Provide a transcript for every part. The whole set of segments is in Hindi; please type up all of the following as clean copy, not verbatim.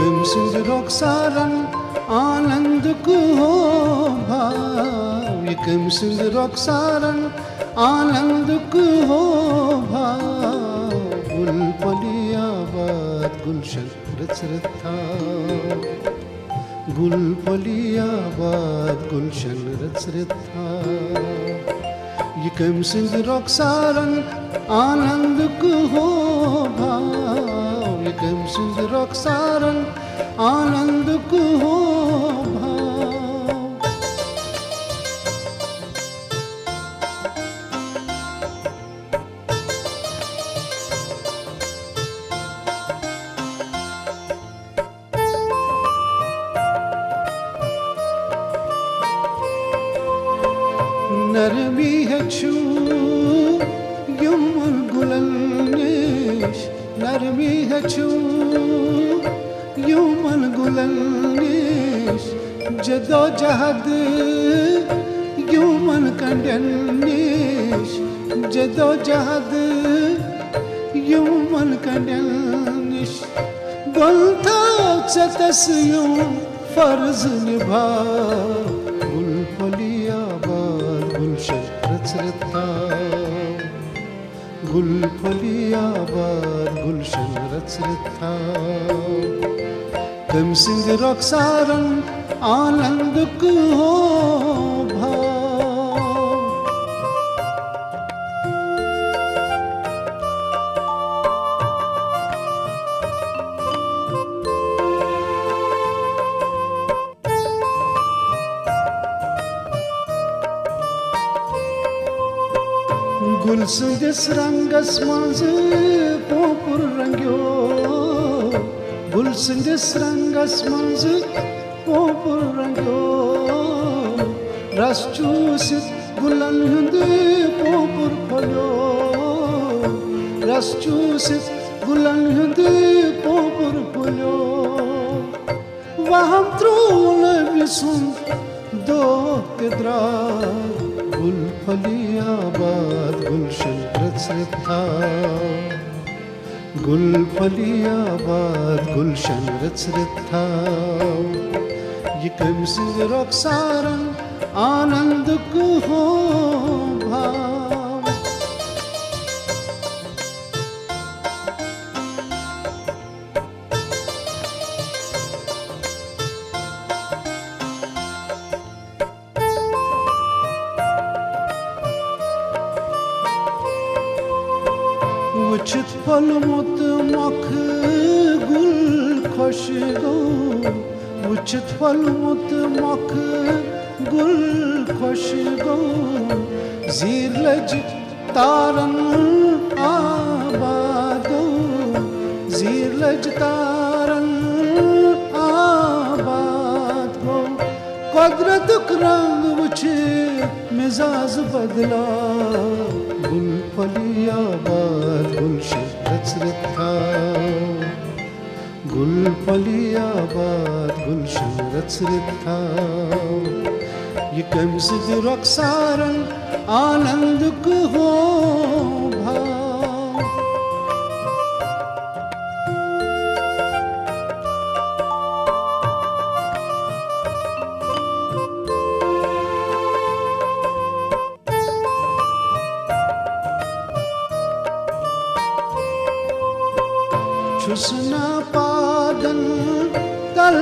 यकम सिंध रॉक्सारन आनंद को हो भाव, यकम सिंध रॉक्सारन आनंद को हो भाव। गुल पलियाबाद गुलशन रच रथा, गुल पलियाबाद गुलशन रच रथा। यकम सिंध रॉक्सारन आनंद को हो भाव, यकम सिंध रॉक्सारन आनंद को हो भाव। नरमी है छू युमुल गुलनिश, नरमी है छू युमुल गुलनिश। जदो जहद युमन कंडनिश, जदो जहद युमन कंडनिश। गुलता सतस यूं फर्ज निभा, गुल पलियाबाद गुलशन रच रथा, गुल पलियाबाद गुलशन रच रथा। यकम सिंध रॉक्सारन आनंद को हो भाव। गुल सिंधिस रंगस मंज पोपुर रंग्यो, गुल सिंधिस रंगस मंज पोपुर रंग्यो। रस चूसित गुलन हुंद पोपुर फलो, रस चूसित गुलन हुंद पोपुर फलो। वहम त्रोल विसुम दो तिद्रा, गुल पलियाबाद गुलशन रच रथा, गुल पलियाबाद गुलशन रच रथा। यकम सिंध रॉक्सारन आनंद को हो भाव। उचित फल मुत मख गुल खुश गो, उचित फल मुत मख गुल खुश गो। जीर लज तारन आबादो, जीर लज तारन आबाद हो। कुदरत रंग वुछे मिजाज बदला, गुल पलियाबाद गुलशन रच रथा, गुल पलियाबाद गुलशन रच रथा। यकम सिंध रॉक्सारन आनंद को हो भाव। छुसना पादन तल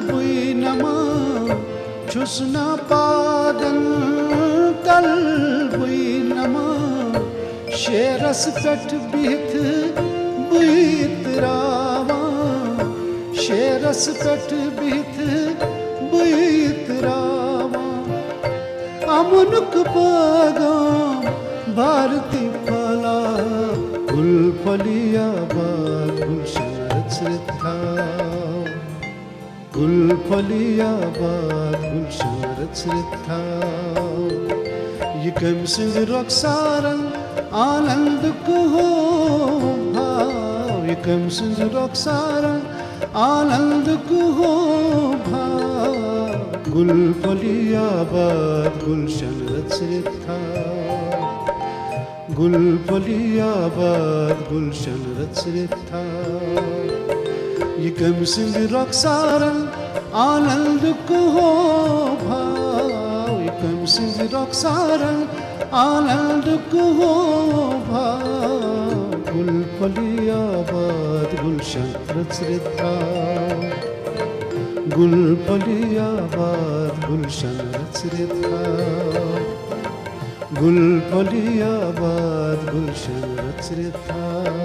बुई नमा, छुसना पादन तल बुई नमा। शेरस पेठ बिहत बुई तरावा, शेरस पेठ बिहत बुई तरावा। अमुनुक पागाम भारती फला, गुल पलियाबाद गुलशन रच रथा, गुल पलियाबाद गुलशन रच रथा। यकम सिंध रॉक्सारन आनंद को हो भाव, यकम सिंध रॉक्सारन आनंद को हो भाव। गुल पलियाबाद गुलशन रच रथा, गुल पलियाबाद गुलशन रच रथा। यकमसिंग रक्सारन आनंद को हो भाव यकमसिंग रक्सारन आनंद को हो भाव गुल फलियाबाद गुलशन रचरिता गुल फलियाबाद गुलशन रचरिता गुल फलियाबाद गुलशन रचरिता